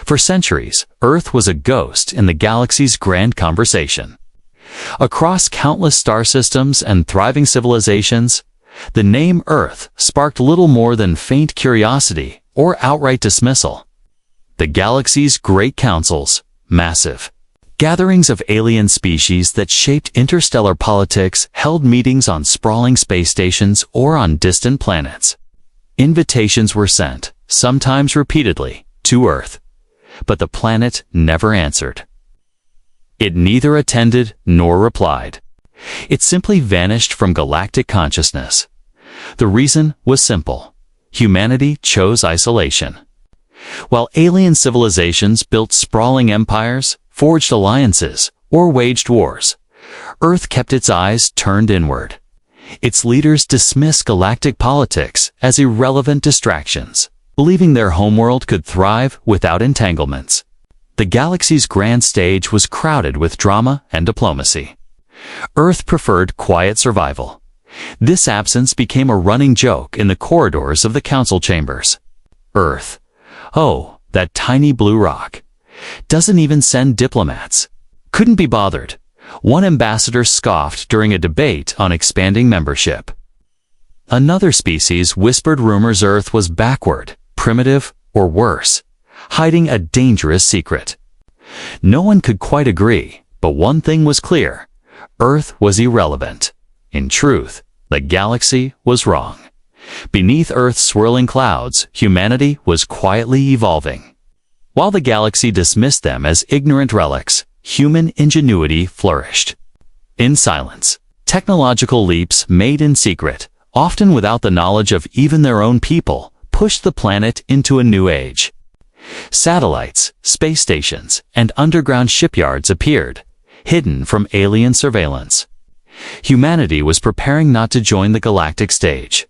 For centuries, Earth was a ghost in the galaxy's grand conversation. Across countless star systems and thriving civilizations, the name Earth sparked little more than faint curiosity or outright dismissal. The galaxy's great councils, massive gatherings of alien species that shaped interstellar politics, held meetings on sprawling space stations or on distant planets. Invitations were sent, sometimes repeatedly, to Earth, but the planet never answered. It neither attended nor replied. It simply vanished from galactic consciousness. The reason was simple. Humanity chose isolation. While alien civilizations built sprawling empires, forged alliances, or waged wars, Earth kept its eyes turned inward. Its leaders dismissed galactic politics as irrelevant distractions, believing their homeworld could thrive without entanglements. The galaxy's grand stage was crowded with drama and diplomacy. Earth preferred quiet survival. This absence became a running joke in the corridors of the council chambers. Earth, oh, that tiny blue rock, doesn't even send diplomats. Couldn't be bothered. One ambassador scoffed during a debate on expanding membership. Another species whispered rumors Earth was backward, primitive, or worse, hiding a dangerous secret. No one could quite agree, but one thing was clear. Earth was irrelevant. In truth, the galaxy was wrong. Beneath Earth's swirling clouds, humanity was quietly evolving. While the galaxy dismissed them as ignorant relics, human ingenuity flourished. In silence, technological leaps made in secret, often without the knowledge of even their own people, pushed the planet into a new age. Satellites, space stations, and underground shipyards appeared, hidden from alien surveillance. Humanity was preparing not to join the galactic stage,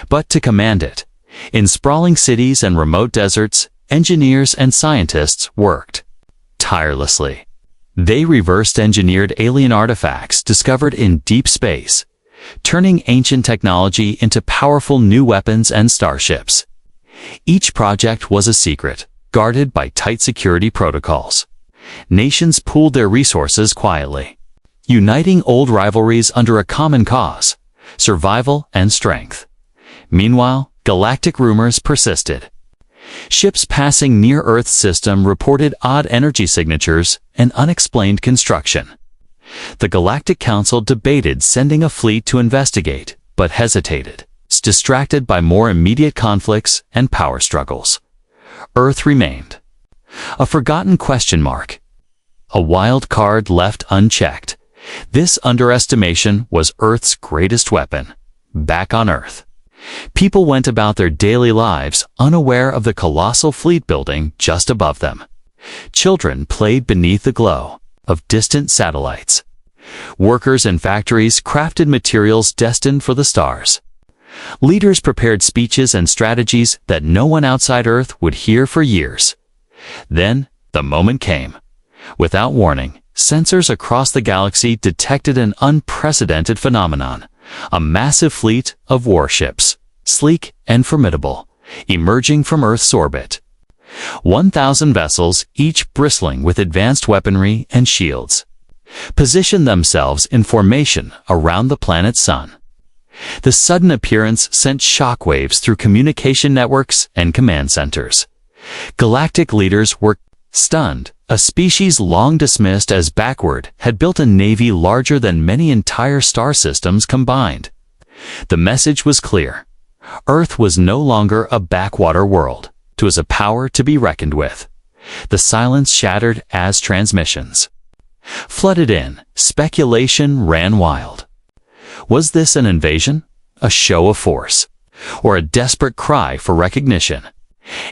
but to command it. In sprawling cities and remote deserts, engineers and scientists worked tirelessly. They reverse-engineered alien artifacts discovered in deep space, turning ancient technology into powerful new weapons and starships. Each project was a secret, guarded by tight security protocols. Nations pooled their resources quietly, uniting old rivalries under a common cause, survival and strength. Meanwhile, galactic rumors persisted. Ships passing near Earth's system reported odd energy signatures and unexplained construction. The Galactic Council debated sending a fleet to investigate, but hesitated, distracted by more immediate conflicts and power struggles. Earth remained a forgotten question mark, a wild card left unchecked. This underestimation was Earth's greatest weapon. Back on Earth, people went about their daily lives unaware of the colossal fleet building just above them. Children played beneath the glow of distant satellites. Workers in factories crafted materials destined for the stars. Leaders prepared speeches and strategies that no one outside Earth would hear for years. Then, the moment came. Without warning, sensors across the galaxy detected an unprecedented phenomenon. A massive fleet of warships, sleek and formidable, emerging from Earth's orbit. 1,000 vessels, each bristling with advanced weaponry and shields, positioned themselves in formation around the planet's sun. The sudden appearance sent shockwaves through communication networks and command centers. Galactic leaders were stunned. A species long dismissed as backward had built a navy larger than many entire star systems combined. The message was clear. Earth was no longer a backwater world. It was a power to be reckoned with. The silence shattered as transmissions flooded in. Speculation ran wild. Was this an invasion, a show of force, or a desperate cry for recognition?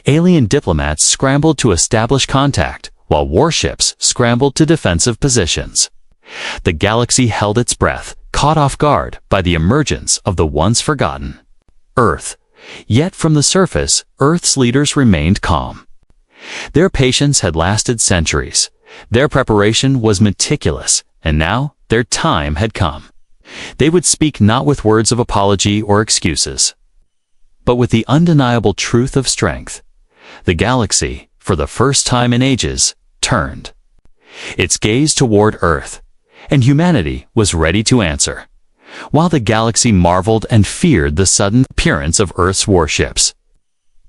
Alien diplomats scrambled to establish contact, while warships scrambled to defensive positions. The galaxy held its breath, caught off guard by the emergence of the once forgotten Earth. Yet from the surface, Earth's leaders remained calm. Their patience had lasted centuries. Their preparation was meticulous, and now their time had come. They would speak not with words of apology or excuses, but with the undeniable truth of strength. The galaxy, for the first time in ages, turned its gaze toward Earth, and humanity was ready to answer. While the galaxy marveled and feared the sudden appearance of Earth's warships,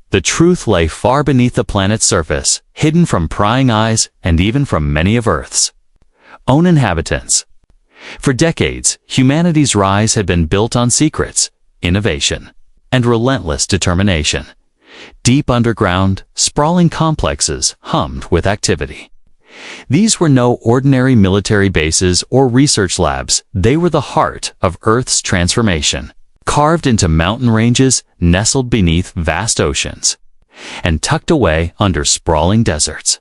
the truth lay far beneath the planet's surface, hidden from prying eyes and even from many of Earth's own inhabitants. For decades, humanity's rise had been built on secrets, innovation, and relentless determination. Deep underground, sprawling complexes hummed with activity. These were no ordinary military bases or research labs. They were the heart of Earth's transformation, carved into mountain ranges, nestled beneath vast oceans, and tucked away under sprawling deserts.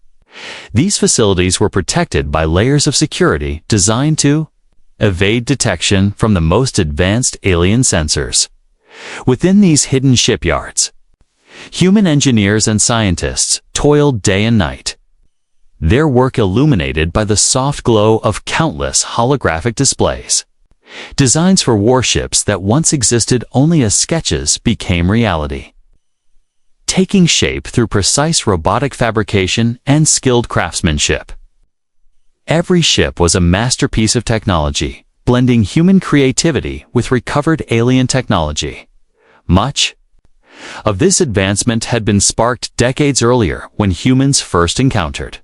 These facilities were protected by layers of security designed to evade detection from the most advanced alien sensors. Within these hidden shipyards, human engineers and scientists toiled day and night, their work illuminated by the soft glow of countless holographic displays. Designs for warships that once existed only as sketches became reality, taking shape through precise robotic fabrication and skilled craftsmanship. Every ship was a masterpiece of technology, blending human creativity with recovered alien technology. Much of this advancement had been sparked decades earlier when humans first encountered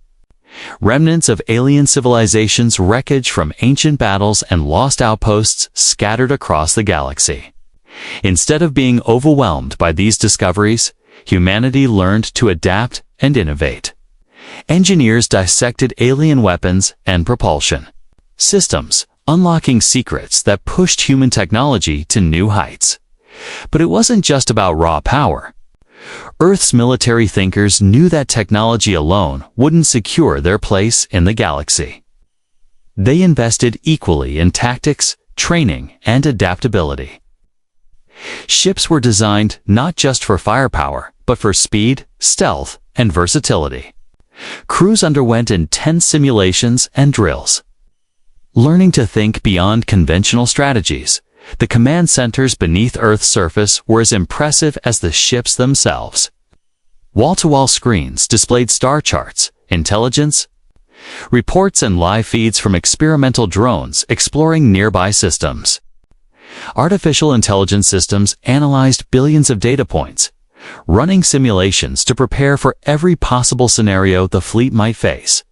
remnants of alien civilizations, wreckage from ancient battles and lost outposts scattered across the galaxy. Instead of being overwhelmed by these discoveries, humanity learned to adapt and innovate. Engineers dissected alien weapons and propulsion systems, unlocking secrets that pushed human technology to new heights. But it wasn't just about raw power. Earth's military thinkers knew that technology alone wouldn't secure their place in the galaxy. They invested equally in tactics, training, and adaptability. Ships were designed not just for firepower, but for speed, stealth, and versatility. Crews underwent intense simulations and drills, learning to think beyond conventional strategies. The command centers beneath Earth's surface were as impressive as the ships themselves. Wall-to-wall screens displayed star charts, intelligence reports, and live feeds from experimental drones exploring nearby systems. Artificial intelligence systems analyzed billions of data points, running simulations to prepare for every possible scenario the fleet might face.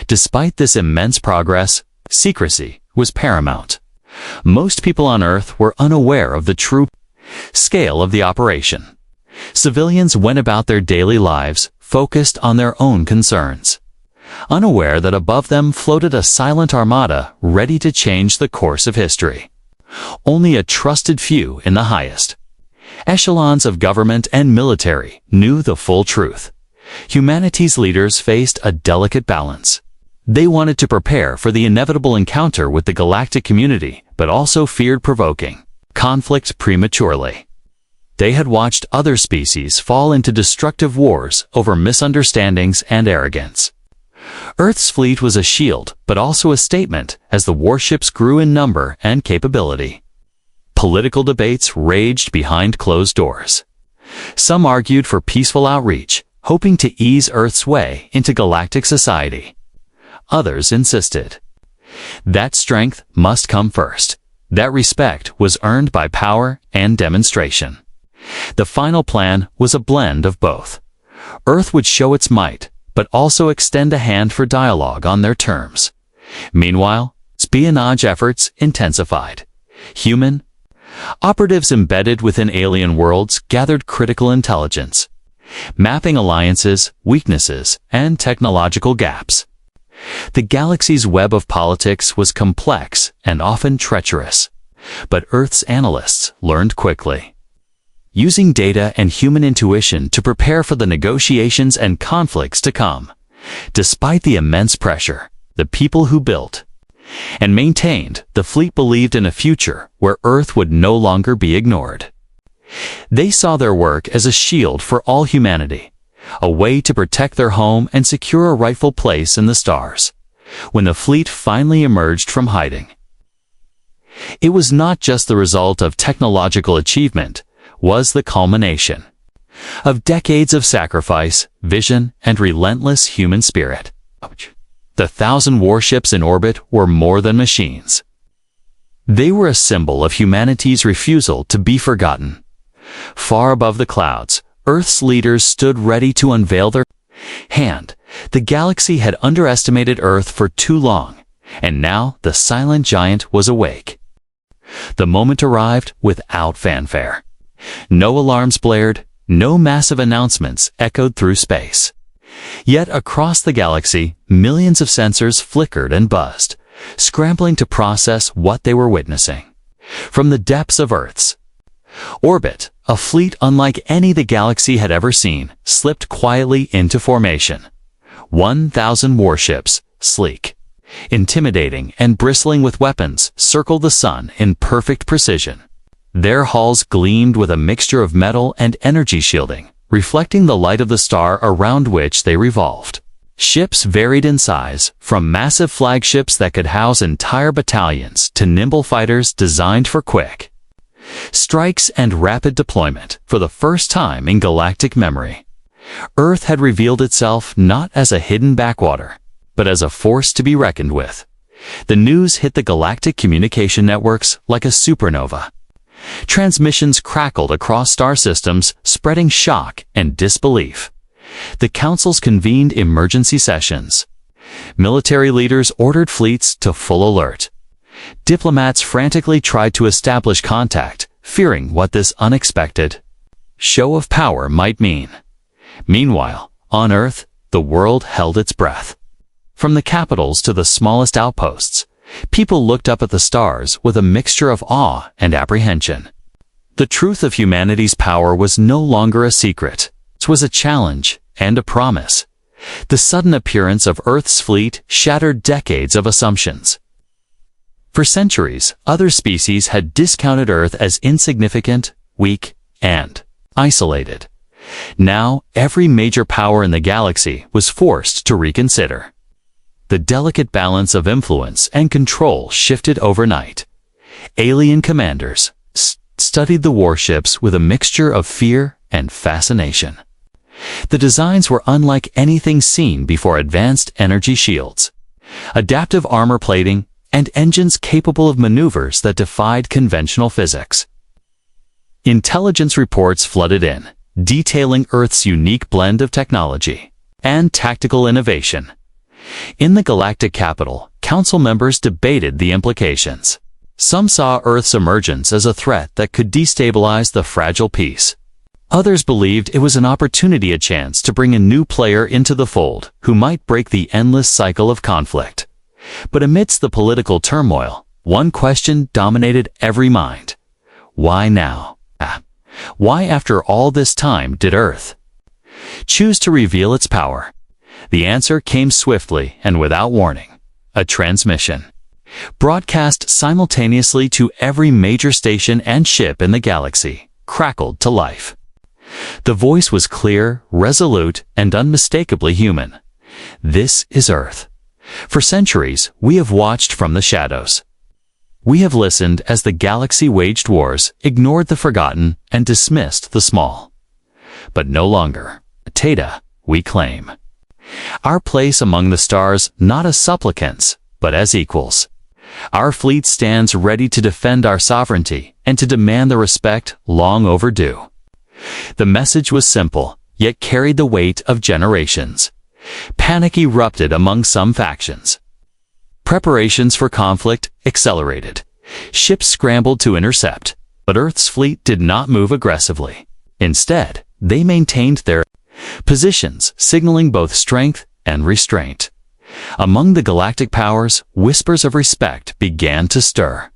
Despite this immense progress, secrecy was paramount. Most people on Earth were unaware of the true scale of the operation. Civilians went about their daily lives, focused on their own concerns, unaware that above them floated a silent armada ready to change the course of history. Only a trusted few in the highest echelons of government and military knew the full truth. Humanity's leaders faced a delicate balance. They wanted to prepare for the inevitable encounter with the galactic community, but also feared provoking conflict prematurely. They had watched other species fall into destructive wars over misunderstandings and arrogance. Earth's fleet was a shield, but also a statement as the warships grew in number and capability. Political debates raged behind closed doors. Some argued for peaceful outreach, hoping to ease Earth's way into galactic society. Others insisted that strength must come first. That respect was earned by power and demonstration. The final plan was a blend of both. Earth would show its might, but also extend a hand for dialogue on their terms. Meanwhile, espionage efforts intensified. Human operatives embedded within alien worlds gathered critical intelligence, mapping alliances, weaknesses, and technological gaps. The galaxy's web of politics was complex and often treacherous, but Earth's analysts learned quickly, using data and human intuition to prepare for the negotiations and conflicts to come. Despite the immense pressure, the people who built and maintained the fleet believed in a future where Earth would no longer be ignored. They saw their work as a shield for all humanity, a way to protect their home and secure a rightful place in the stars. When the fleet finally emerged from hiding, it was not just the result of technological achievement, was the culmination of decades of sacrifice, vision, and relentless human spirit. The 1,000 warships in orbit were more than machines. They were a symbol of humanity's refusal to be forgotten. Far above the clouds, Earth's leaders stood ready to unveil their hand. The galaxy had underestimated Earth for too long, and now the silent giant was awake. The moment arrived without fanfare. No alarms blared, no massive announcements echoed through space. Yet across the galaxy, millions of sensors flickered and buzzed, scrambling to process what they were witnessing. From the depths of Earth's orbit, a fleet unlike any the galaxy had ever seen slipped quietly into formation. 1,000 warships, sleek, intimidating, and bristling with weapons, circled the sun in perfect precision. Their hulls gleamed with a mixture of metal and energy shielding, reflecting the light of the star around which they revolved. Ships varied in size, from massive flagships that could house entire battalions to nimble fighters designed for quick strikes and rapid deployment. For the first time in galactic memory, Earth had revealed itself not as a hidden backwater, but as a force to be reckoned with. The news hit the galactic communication networks like a supernova. Transmissions crackled across star systems, spreading shock and disbelief. The councils convened emergency sessions. Military leaders ordered fleets to full alert. Diplomats frantically tried to establish contact, fearing what this unexpected show of power might mean. Meanwhile, on Earth, the world held its breath. From the capitals to the smallest outposts, people looked up at the stars with a mixture of awe and apprehension. The truth of humanity's power was no longer a secret. It was a challenge and a promise. The sudden appearance of Earth's fleet shattered decades of assumptions. For centuries, other species had discounted Earth as insignificant, weak, and isolated. Now, every major power in the galaxy was forced to reconsider. The delicate balance of influence and control shifted overnight. Alien commanders studied the warships with a mixture of fear and fascination. The designs were unlike anything seen before: advanced energy shields, adaptive armor plating, and engines capable of maneuvers that defied conventional physics. Intelligence reports flooded in, detailing Earth's unique blend of technology and tactical innovation. In the galactic capital, council members debated the implications. Some saw Earth's emergence as a threat that could destabilize the fragile peace. Others believed it was an opportunity, a chance to bring a new player into the fold who might break the endless cycle of conflict. But amidst the political turmoil, one question dominated every mind. Why now? Why, after all this time, did Earth choose to reveal its power? The answer came swiftly and without warning. A transmission, broadcast simultaneously to every major station and ship in the galaxy, crackled to life. The voice was clear, resolute, and unmistakably human. This is Earth. For centuries, we have watched from the shadows. We have listened as the galaxy waged wars, ignored the forgotten, and dismissed the small. But no longer. Theta, we claim our place among the stars, not as supplicants, but as equals. Our fleet stands ready to defend our sovereignty and to demand the respect long overdue. The message was simple, yet carried the weight of generations. Panic erupted among some factions. Preparations for conflict accelerated. Ships scrambled to intercept, but Earth's fleet did not move aggressively. Instead, they maintained their positions, signaling both strength and restraint. Among the galactic powers, whispers of respect began to stir.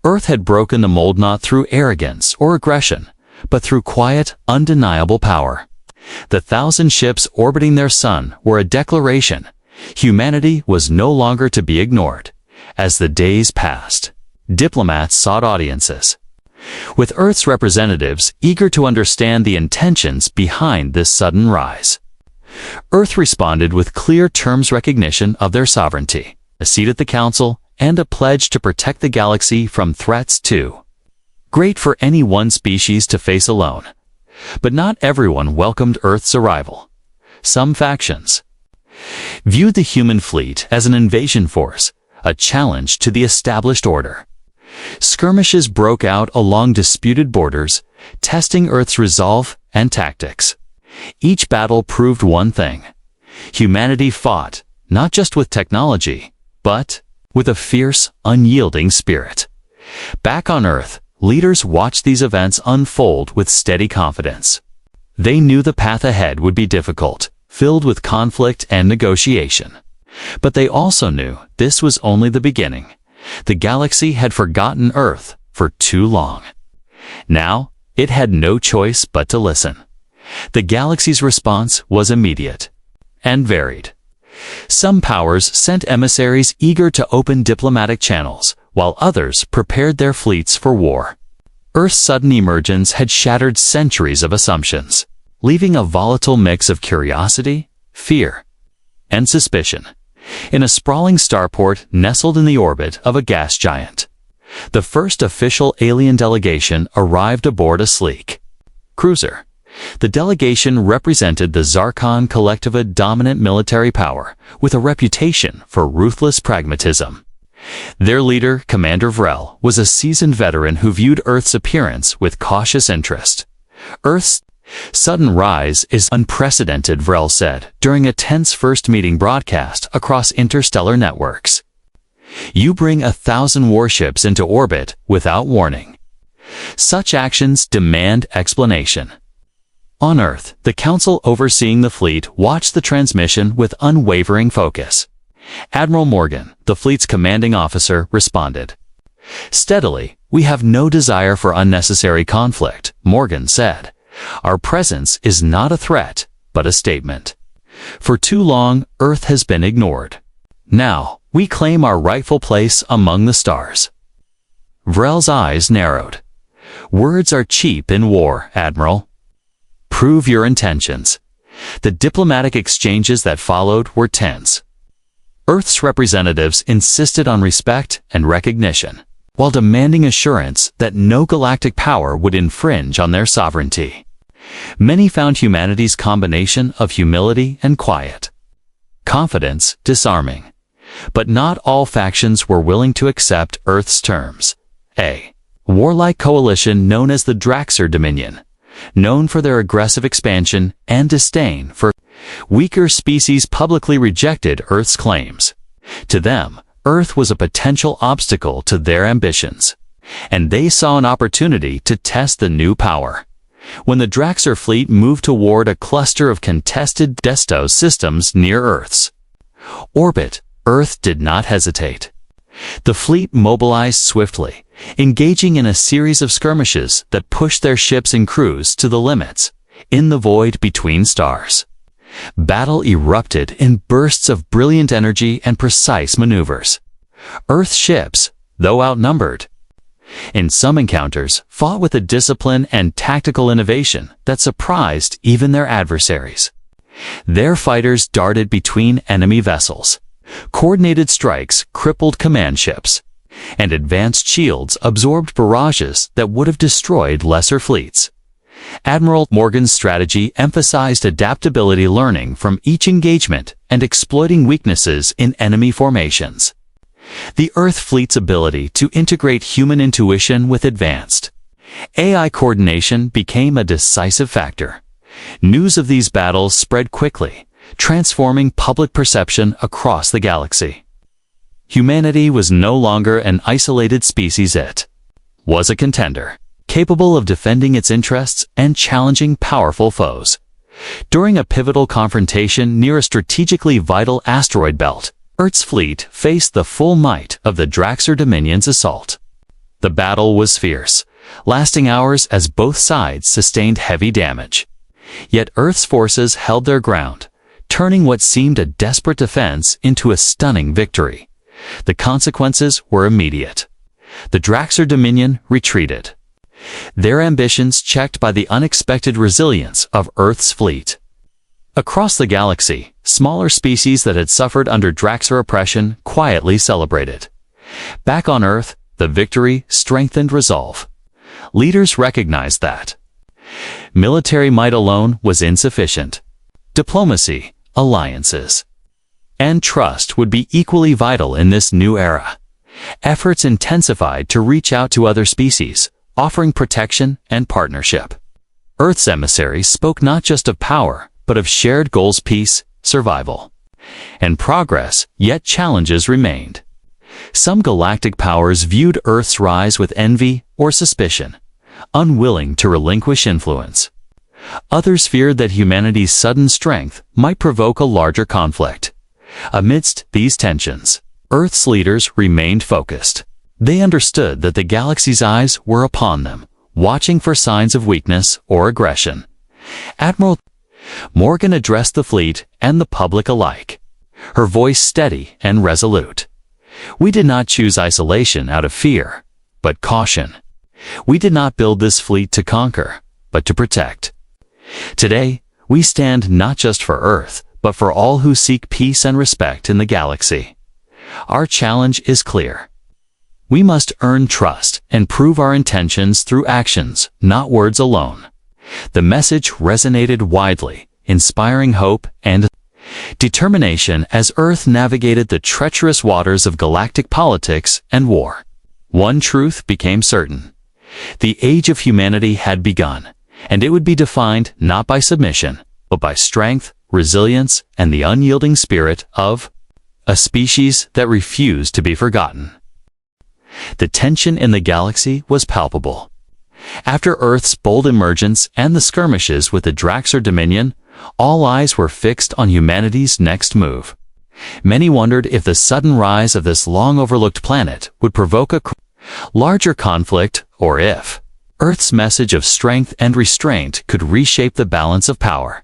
Earth had broken the mold not through arrogance or aggression, but through quiet, undeniable power. The 1,000 ships orbiting their sun were a declaration. Humanity was no longer to be ignored. As the days passed, diplomats sought audiences with Earth's representatives, eager to understand the intentions behind this sudden rise. Earth responded with clear terms: recognition of their sovereignty, a seat at the council, and a pledge to protect the galaxy from threats too great for any one species to face alone. But not everyone welcomed Earth's arrival. Some factions viewed the human fleet as an invasion force, a challenge to the established order. Skirmishes broke out along disputed borders, testing Earth's resolve and tactics. Each battle proved one thing: humanity fought not just with technology, but with a fierce, unyielding spirit. Back on Earth, leaders watched these events unfold with steady confidence. They knew the path ahead would be difficult, filled with conflict and negotiation. But they also knew this was only the beginning. The galaxy had forgotten Earth for too long. Now, it had no choice but to listen. The galaxy's response was immediate and varied. Some powers sent emissaries eager to open diplomatic channels, while others prepared their fleets for war. Earth's sudden emergence had shattered centuries of assumptions, leaving a volatile mix of curiosity, fear, and suspicion. In a sprawling starport nestled in the orbit of a gas giant, the first official alien delegation arrived aboard a sleek cruiser. The delegation represented the Zarkon Collective's dominant military power, with a reputation for ruthless pragmatism. Their leader, Commander Vrel, was a seasoned veteran who viewed Earth's appearance with cautious interest. Earth's sudden rise is unprecedented, Vrel said during a tense first meeting broadcast across interstellar networks. You bring 1,000 warships into orbit without warning. Such actions demand explanation. On Earth, the council overseeing the fleet watched the transmission with unwavering focus. Admiral Morgan, the fleet's commanding officer, responded. Steadily, we have no desire for unnecessary conflict, Morgan said. Our presence is not a threat, but a statement. For too long, Earth has been ignored. Now, we claim our rightful place among the stars. Vrel's eyes narrowed. Words are cheap in war, Admiral. Prove your intentions. The diplomatic exchanges that followed were tense. Earth's representatives insisted on respect and recognition, while demanding assurance that no galactic power would infringe on their sovereignty. Many found humanity's combination of humility and quiet confidence disarming. But not all factions were willing to accept Earth's terms. A warlike coalition known as the Draxer Dominion, known for their aggressive expansion and disdain for weaker species, publicly rejected Earth's claims. To them, Earth was a potential obstacle to their ambitions, and they saw an opportunity to test the new power. When the Draxer fleet moved toward a cluster of contested Destos systems near Earth's orbit, Earth did not hesitate. The fleet mobilized swiftly, engaging in a series of skirmishes that pushed their ships and crews to the limits, in the void between stars. Battle erupted in bursts of brilliant energy and precise maneuvers. Earth ships, though outnumbered, in some encounters, fought with a discipline and tactical innovation that surprised even their adversaries. Their fighters darted between enemy vessels. Coordinated strikes crippled command ships, and advanced shields absorbed barrages that would have destroyed lesser fleets. Admiral Morgan's strategy emphasized adaptability, learning from each engagement and exploiting weaknesses in enemy formations. The Earth fleet's ability to integrate human intuition with advanced AI coordination became a decisive factor. News of these battles spread quickly, transforming public perception across the galaxy. Humanity was no longer an isolated species. It was a contender, capable of defending its interests and challenging powerful foes. During a pivotal confrontation near a strategically vital asteroid belt, Earth's fleet faced the full might of the Draxer Dominion's assault. The battle was fierce, lasting hours as both sides sustained heavy damage. Yet Earth's forces held their ground, turning what seemed a desperate defense into a stunning victory. The consequences were immediate. The Draxer Dominion retreated, their ambitions checked by the unexpected resilience of Earth's fleet. Across the galaxy, smaller species that had suffered under Draxer oppression quietly celebrated. Back on Earth, the victory strengthened resolve. Leaders recognized that Military might alone was insufficient. Diplomacy, alliances, and trust would be equally vital in this new era. Efforts intensified to reach out to other species, offering protection and partnership. Earth's emissaries spoke not just of power, but of shared goals: peace, survival, and progress, yet challenges remained. Some galactic powers viewed Earth's rise with envy or suspicion, unwilling to relinquish influence. Others feared that humanity's sudden strength might provoke a larger conflict. Amidst these tensions, Earth's leaders remained focused. They understood that the galaxy's eyes were upon them, watching for signs of weakness or aggression. Admiral Morgan addressed the fleet and the public alike, her voice steady and resolute. "We did not choose isolation out of fear, but caution. We did not build this fleet to conquer, but to protect. Today, we stand not just for Earth, but for all who seek peace and respect in the galaxy. Our challenge is clear. We must earn trust and prove our intentions through actions, not words alone." The message resonated widely, inspiring hope and determination as Earth navigated the treacherous waters of galactic politics and war. One truth became certain. The age of humanity had begun, and it would be defined not by submission, but by strength, resilience, and the unyielding spirit of a species that refused to be forgotten. The tension in the galaxy was palpable. After Earth's bold emergence and the skirmishes with the Draxxer Dominion, all eyes were fixed on humanity's next move. Many wondered if the sudden rise of this long-overlooked planet would provoke a larger conflict, or if Earth's message of strength and restraint could reshape the balance of power.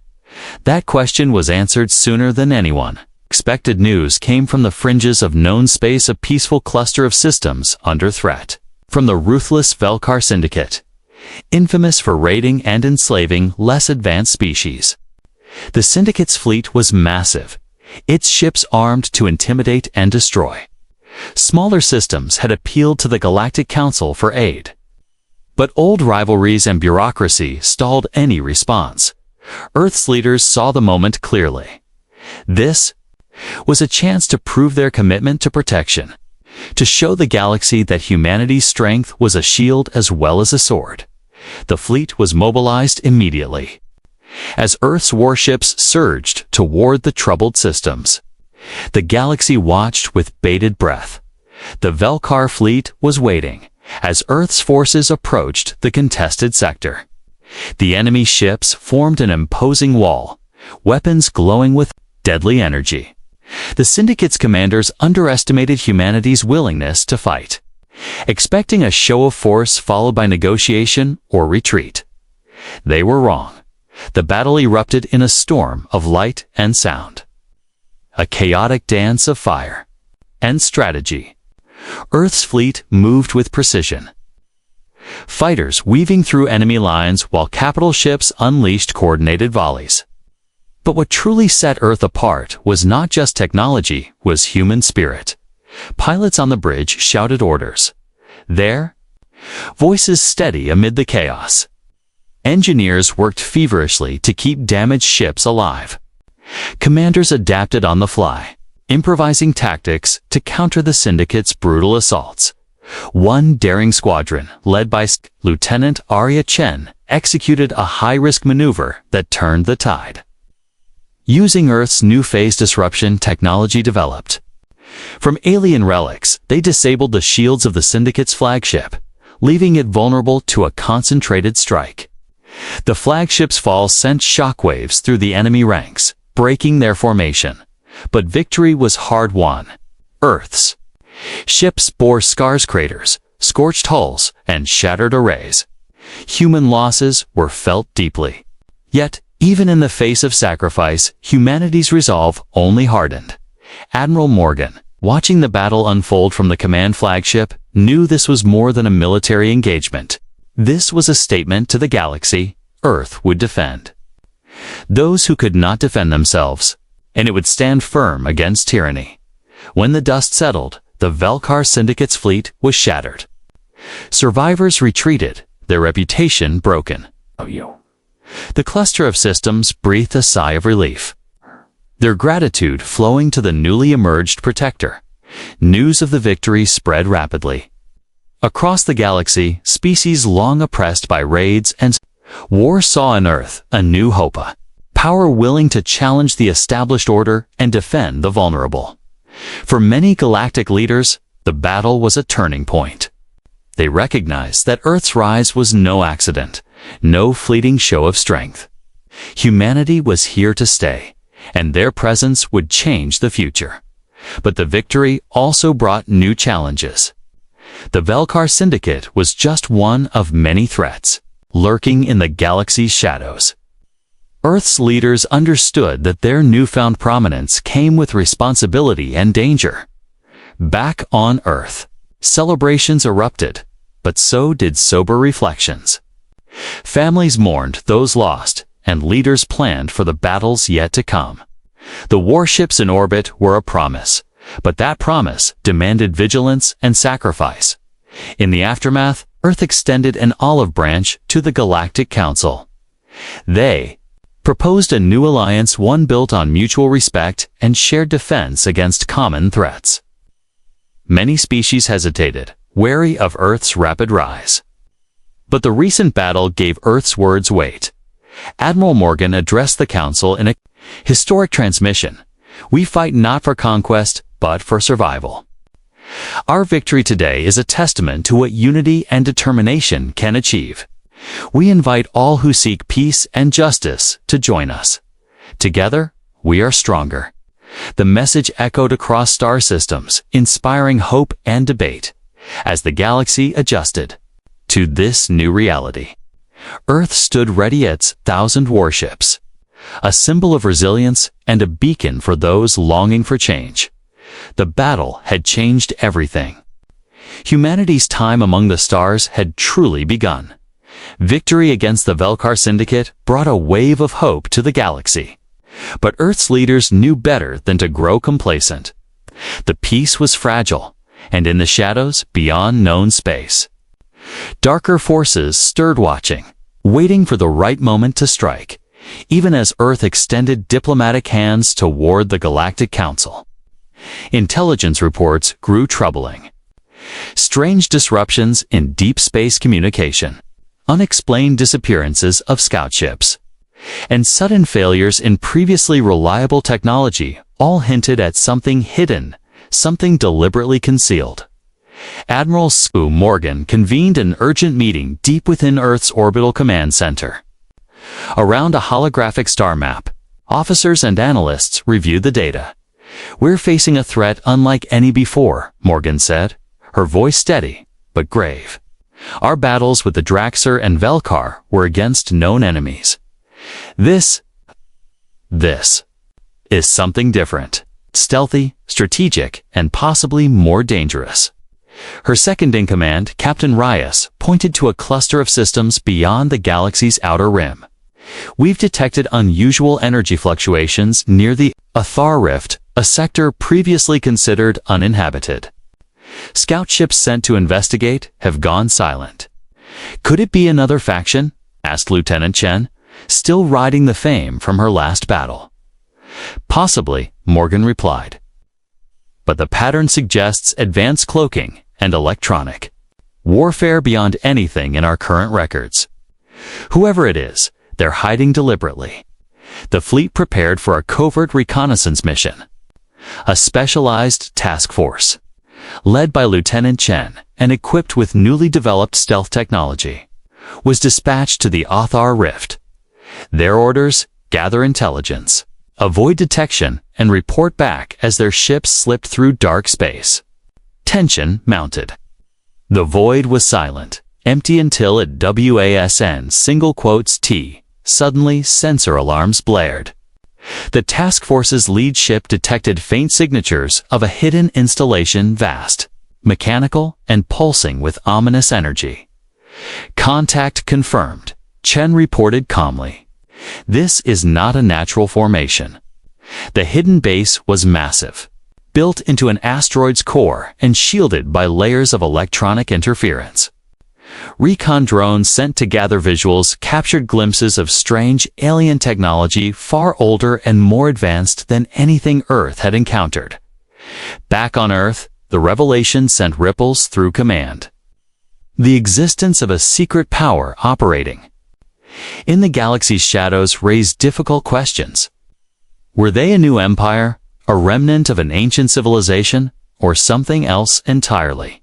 That question was answered sooner than anyone expected. News came from the fringes of known space, a peaceful cluster of systems under threat. From the ruthless Velkar Syndicate, infamous for raiding and enslaving less advanced species. The Syndicate's fleet was massive, its ships armed to intimidate and destroy. Smaller systems had appealed to the Galactic Council for aid, but old rivalries and bureaucracy stalled any response. Earth's leaders saw the moment clearly. This was a chance to prove their commitment to protection, to show the galaxy that humanity's strength was a shield as well as a sword. The fleet was mobilized immediately, as Earth's warships surged toward the troubled systems. The galaxy watched with bated breath. The Velkar fleet was waiting, as Earth's forces approached the contested sector. The enemy ships formed an imposing wall, weapons glowing with deadly energy. The Syndicate's commanders underestimated humanity's willingness to fight, expecting a show of force followed by negotiation or retreat. They were wrong. The battle erupted in a storm of light and sound, a chaotic dance of fire and strategy. Earth's fleet moved with precision, fighters weaving through enemy lines while capital ships unleashed coordinated volleys. But what truly set Earth apart was not just technology, was human spirit. Pilots on the bridge shouted orders, their voices steady amid the chaos. Engineers worked feverishly to keep damaged ships alive. Commanders adapted on the fly, improvising tactics to counter the Syndicate's brutal assaults. One daring squadron, led by Lieutenant Arya Chen, executed a high-risk maneuver that turned the tide. Using Earth's new phase disruption technology developed from alien relics, they disabled the shields of the Syndicate's flagship, leaving it vulnerable to a concentrated strike. The flagship's fall sent shockwaves through the enemy ranks, breaking their formation. But victory was hard-won. Earth's ships bore scars, craters, scorched hulls, and shattered arrays. Human losses were felt deeply. Yet, even in the face of sacrifice, humanity's resolve only hardened. Admiral Morgan, watching the battle unfold from the command flagship, knew this was more than a military engagement. This was a statement to the galaxy Earth would defend those who could not defend themselves, and it would stand firm against tyranny. When the dust settled, the Velkar Syndicate's fleet was shattered. Survivors retreated, their reputation broken. The cluster of systems breathed a sigh of relief, their gratitude flowing to the newly emerged protector. News of the victory spread rapidly. Across the galaxy, species long oppressed by raids and war saw on Earth a new hope, a power willing to challenge the established order and defend the vulnerable. For many galactic leaders, the battle was a turning point. They recognized that Earth's rise was no accident, no fleeting show of strength. Humanity was here to stay, and their presence would change the future. But the victory also brought new challenges. The Velkar Syndicate was just one of many threats, lurking in the galaxy's shadows. Earth's leaders understood that their newfound prominence came with responsibility and danger. Back on Earth, celebrations erupted, but so did sober reflections. Families mourned those lost, and leaders planned for the battles yet to come. The warships in orbit were a promise, but that promise demanded vigilance and sacrifice. In the aftermath, Earth extended an olive branch to the Galactic Council. They proposed a new alliance, one built on mutual respect and shared defense against common threats. Many species hesitated, wary of Earth's rapid rise. But the recent battle gave Earth's words weight. Admiral Morgan addressed the Council in a historic transmission. "We fight not for conquest, but for survival." Our victory today is a testament to what unity and determination can achieve. We invite all who seek peace and justice to join us. Together, we are stronger. The message echoed across star systems, inspiring hope and debate, as the galaxy adjusted to this new reality. Earth stood ready, its 1,000 warships, a symbol of resilience and a beacon for those longing for change. The battle had changed everything. Humanity's time among the stars had truly begun. Victory against the Velkar Syndicate brought a wave of hope to the galaxy. But Earth's leaders knew better than to grow complacent. The peace was fragile, and in the shadows beyond known space, darker forces stirred, watching, waiting for the right moment to strike, even as Earth extended diplomatic hands toward the Galactic Council. Intelligence reports grew troubling. Strange disruptions in deep space communication, unexplained disappearances of scout ships, and sudden failures in previously reliable technology all hinted at something hidden, something deliberately concealed. Admiral Sue Morgan convened an urgent meeting deep within Earth's orbital command center. Around a holographic star map, officers and analysts reviewed the data. "We're facing a threat unlike any before," Morgan said, her voice steady but grave. "Our battles with the Draxer and Velkar were against known enemies. This is something different, stealthy, strategic, and possibly more dangerous." Her second-in-command, Captain Reyes, pointed to a cluster of systems beyond the galaxy's outer rim. "We've detected unusual energy fluctuations near the Athar Rift, a sector previously considered uninhabited. Scout ships sent to investigate have gone silent." "Could it be another faction?" asked Lieutenant Chen, still riding the fame from her last battle. "Possibly," Morgan replied. "But the pattern suggests advanced cloaking and electronic warfare beyond anything in our current records. Whoever it is, they're hiding deliberately." The fleet prepared for a covert reconnaissance mission. A specialized task force, led by Lieutenant Chen and equipped with newly developed stealth technology, was dispatched to the Athar Rift. Their orders: gather intelligence, avoid detection, and report back as their ships slipped through dark space. Tension mounted. The void was silent, empty until at WASN suddenly sensor alarms blared. The task force's lead ship detected faint signatures of a hidden installation, vast, mechanical, and pulsing with ominous energy. "Contact confirmed," Chen reported calmly. "This is not a natural formation." The hidden base was massive, built into an asteroid's core and shielded by layers of electronic interference. Recon drones sent to gather visuals captured glimpses of strange alien technology far older and more advanced than anything Earth had encountered. Back on Earth, the revelation sent ripples through command. The existence of a secret power operating in the galaxy's shadows raised difficult questions. Were they a new empire, a remnant of an ancient civilization, or something else entirely?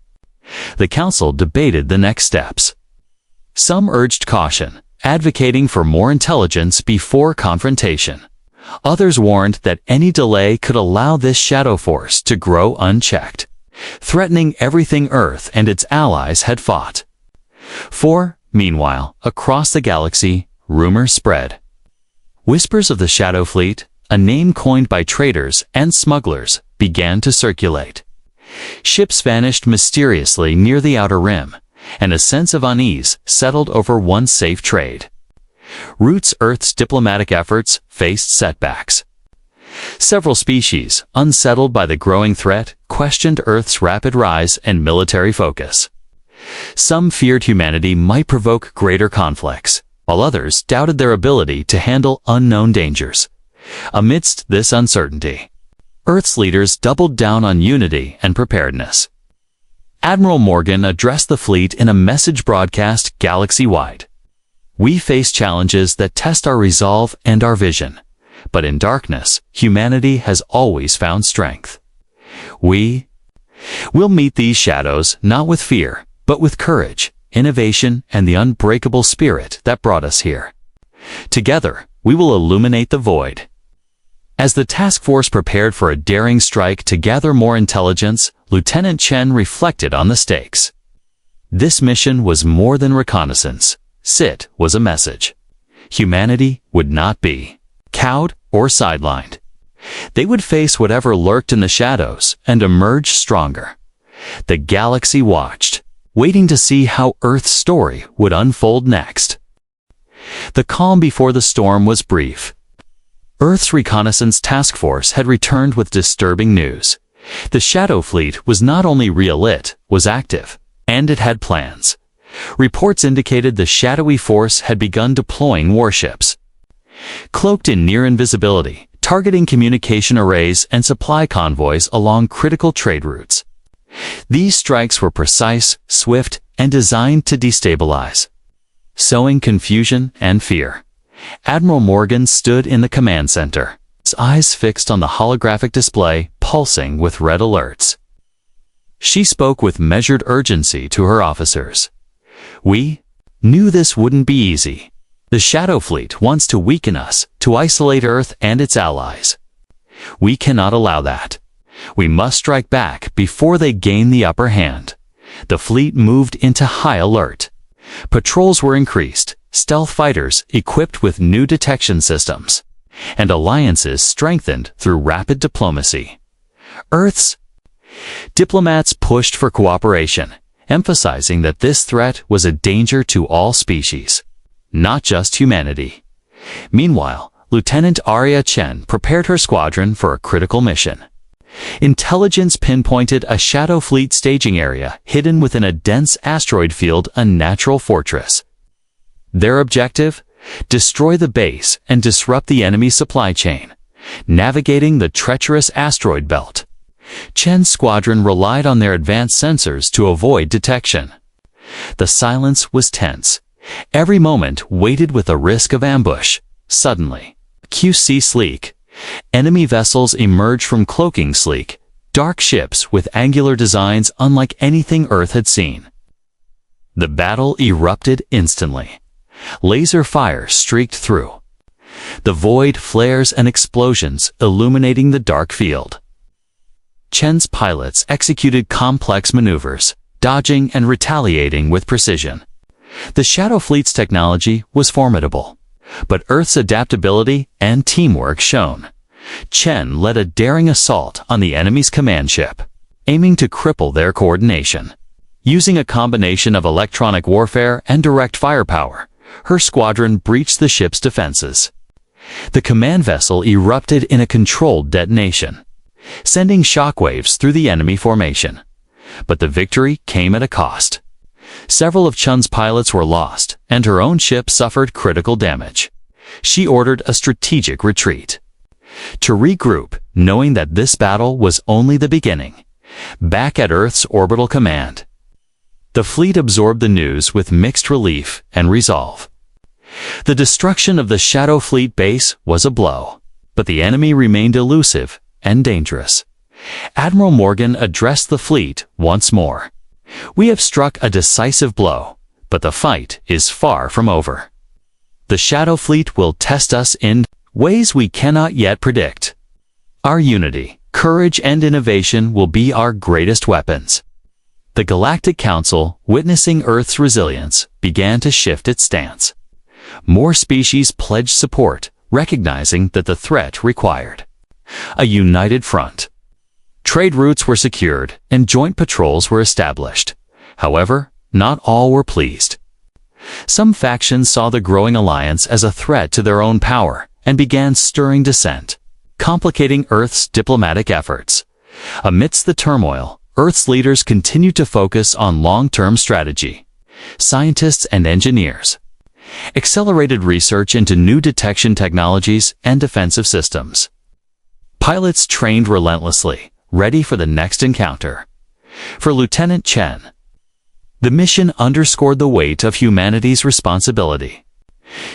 The council debated the next steps. Some urged caution, advocating for more intelligence before confrontation. Others warned that any delay could allow this shadow force to grow unchecked, threatening everything Earth and its allies had fought. Meanwhile, across the galaxy, rumors spread. Whispers of the Shadow Fleet, a name coined by traders and smugglers, began to circulate. Ships vanished mysteriously near the Outer Rim, and a sense of unease settled over once safe trade. Earth's diplomatic efforts faced setbacks. Several species, unsettled by the growing threat, questioned Earth's rapid rise and military focus. Some feared humanity might provoke greater conflicts, while others doubted their ability to handle unknown dangers. Amidst this uncertainty, Earth's leaders doubled down on unity and preparedness. Admiral Morgan addressed the fleet in a message broadcast galaxy-wide. "We face challenges that test our resolve and our vision, but in darkness, humanity has always found strength. We will meet these shadows not with fear, but with courage, innovation, and the unbreakable spirit that brought us here. Together, we will illuminate the void." As the task force prepared for a daring strike to gather more intelligence, Lieutenant Chen reflected on the stakes. This mission was more than reconnaissance. It was a message. Humanity would not be cowed or sidelined. They would face whatever lurked in the shadows and emerge stronger. The galaxy watched, waiting to see how Earth's story would unfold next. The calm before the storm was brief. Earth's reconnaissance task force had returned with disturbing news. The Shadow Fleet was not only relit, was active, and it had plans. Reports indicated the shadowy force had begun deploying warships. Cloaked in near invisibility, targeting communication arrays and supply convoys along critical trade routes. These strikes were precise, swift, and designed to destabilize, sowing confusion and fear. Admiral Morgan stood in the command center, his eyes fixed on the holographic display, pulsing with red alerts. She spoke with measured urgency to her officers. "We knew this wouldn't be easy. The Shadow Fleet wants to weaken us, to isolate Earth and its allies. We cannot allow that. We must strike back before they gain the upper hand." The fleet moved into high alert. Patrols were increased, stealth fighters equipped with new detection systems, and alliances strengthened through rapid diplomacy. Earth's diplomats pushed for cooperation, emphasizing that this threat was a danger to all species, not just humanity. Meanwhile, Lieutenant Arya Chen prepared her squadron for a critical mission. Intelligence pinpointed a Shadow Fleet staging area hidden within a dense asteroid field, a natural fortress. Their objective? Destroy the base and disrupt the enemy supply chain, navigating the treacherous asteroid belt. Chen's squadron relied on their advanced sensors to avoid detection. The silence was tense. Every moment weighted with the risk of ambush. Suddenly, QC Sleek. Enemy vessels emerged from cloaking sleek, dark ships with angular designs unlike anything Earth had seen. The battle erupted instantly. Laser fire streaked through the void, flares and explosions illuminating the dark field. Chen's pilots executed complex maneuvers, dodging and retaliating with precision. The Shadow Fleet's technology was formidable, but Earth's adaptability and teamwork shone. Chen led a daring assault on the enemy's command ship, aiming to cripple their coordination. Using a combination of electronic warfare and direct firepower, her squadron breached the ship's defenses. The command vessel erupted in a controlled detonation, sending shockwaves through the enemy formation. But the victory came at a cost. Several of Chun's pilots were lost, and her own ship suffered critical damage. She ordered a strategic retreat. To regroup, knowing that this battle was only the beginning. Back at Earth's orbital command, the fleet absorbed the news with mixed relief and resolve. The destruction of the Shadow Fleet base was a blow, but the enemy remained elusive and dangerous. Admiral Morgan addressed the fleet once more. "We have struck a decisive blow, but the fight is far from over. The Shadow Fleet will test us in ways we cannot yet predict. Our unity, courage, and innovation will be our greatest weapons." The Galactic Council, witnessing Earth's resilience, began to shift its stance. More species pledged support, recognizing that the threat required a united front. Trade routes were secured, and joint patrols were established. However, not all were pleased. Some factions saw the growing alliance as a threat to their own power and began stirring dissent, complicating Earth's diplomatic efforts. Amidst the turmoil, Earth's leaders continued to focus on long-term strategy. Scientists and engineers accelerated research into new detection technologies and defensive systems. Pilots trained relentlessly, ready for the next encounter. For Lieutenant Chen, the mission underscored the weight of humanity's responsibility.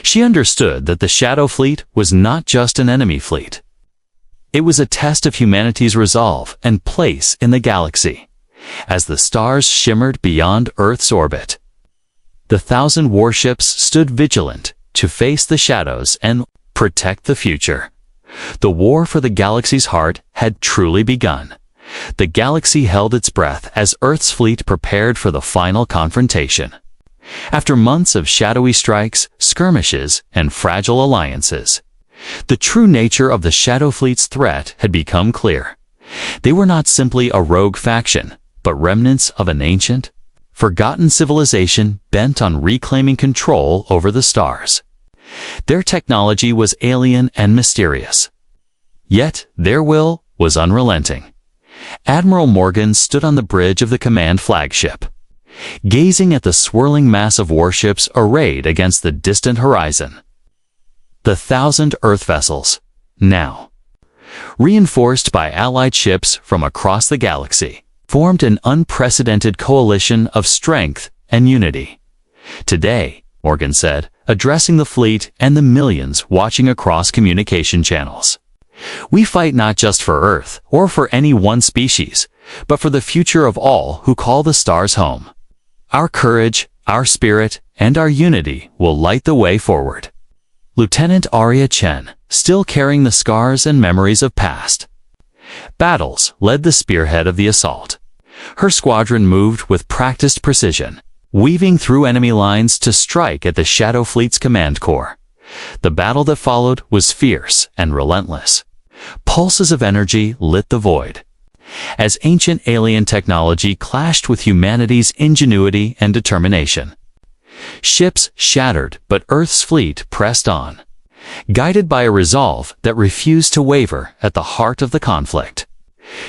She understood that the Shadow Fleet was not just an enemy fleet. It was a test of humanity's resolve and place in the galaxy. As the stars shimmered beyond Earth's orbit, the 1,000 warships stood vigilant to face the shadows and protect the future. The war for the galaxy's heart had truly begun. The galaxy held its breath as Earth's fleet prepared for the final confrontation. After months of shadowy strikes, skirmishes, and fragile alliances, the true nature of the Shadow Fleet's threat had become clear. They were not simply a rogue faction, but remnants of an ancient, forgotten civilization bent on reclaiming control over the stars. Their technology was alien and mysterious. Yet their will was unrelenting. Admiral Morgan stood on the bridge of the command flagship, gazing at the swirling mass of warships arrayed against the distant horizon. The 1,000 Earth vessels, now reinforced by allied ships from across the galaxy, formed an unprecedented coalition of strength and unity. "Today," Morgan said, addressing the fleet and the millions watching across communication channels, "we fight not just for Earth or for any one species, but for the future of all who call the stars home. Our courage, our spirit, and our unity will light the way forward." Lieutenant Arya Chen, still carrying the scars and memories of past battles, led the spearhead of the assault. Her squadron moved with practiced precision, weaving through enemy lines to strike at the Shadow Fleet's command core. The battle that followed was fierce and relentless. Pulses of energy lit the void, as ancient alien technology clashed with humanity's ingenuity and determination. Ships shattered, but Earth's fleet pressed on, guided by a resolve that refused to waver at the heart of the conflict.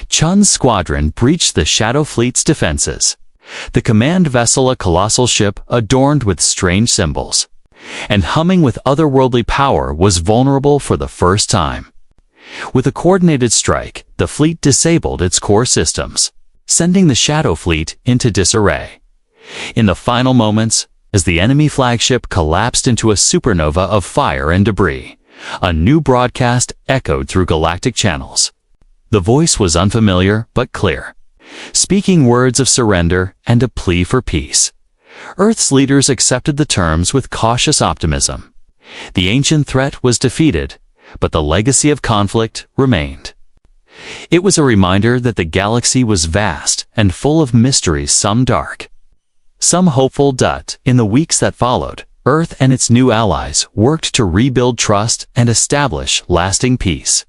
Chun's squadron breached the Shadow Fleet's defenses, the command vessel a colossal ship adorned with strange symbols, and humming with otherworldly power was vulnerable for the first time. With a coordinated strike, the fleet disabled its core systems, sending the Shadow Fleet into disarray. In the final moments, as the enemy flagship collapsed into a supernova of fire and debris, a new broadcast echoed through galactic channels. The voice was unfamiliar but clear, speaking words of surrender and a plea for peace. Earth's leaders accepted the terms with cautious optimism. The ancient threat was defeated, but the legacy of conflict remained. It was a reminder that the galaxy was vast and full of mysteries, some dark, some hopeful. In the weeks that followed, Earth and its new allies worked to rebuild trust and establish lasting peace.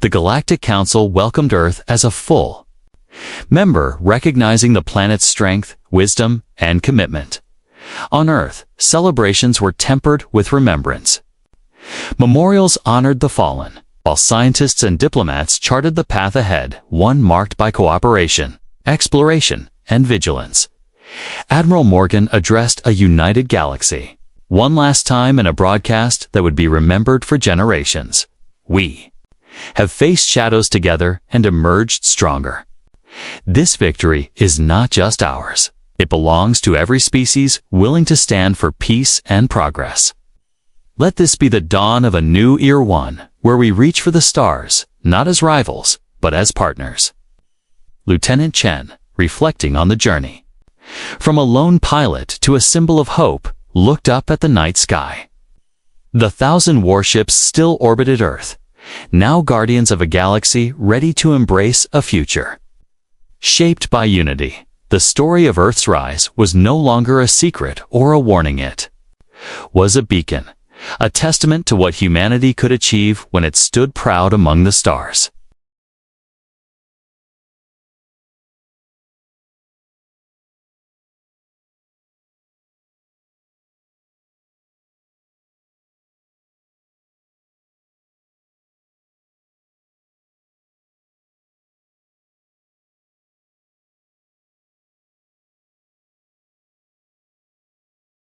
The Galactic Council welcomed Earth as a full member, recognizing the planet's strength, wisdom, and commitment. On Earth, celebrations were tempered with remembrance. Memorials honored the fallen, while scientists and diplomats charted the path ahead, one marked by cooperation, exploration, and vigilance. Admiral Morgan addressed a united galaxy, one last time in a broadcast that would be remembered for generations. We have faced shadows together and emerged stronger. This victory is not just ours. It belongs to every species willing to stand for peace and progress. Let this be the dawn of a new Year One, where we reach for the stars, not as rivals, but as partners. Lieutenant Chen, reflecting on the journey. From a lone pilot to a symbol of hope, looked up at the night sky. The 1,000 warships still orbited Earth, now guardians of a galaxy ready to embrace a future. Shaped by unity, the story of Earth's rise was no longer a secret or a warning. It was a beacon, a testament to what humanity could achieve when it stood proud among the stars.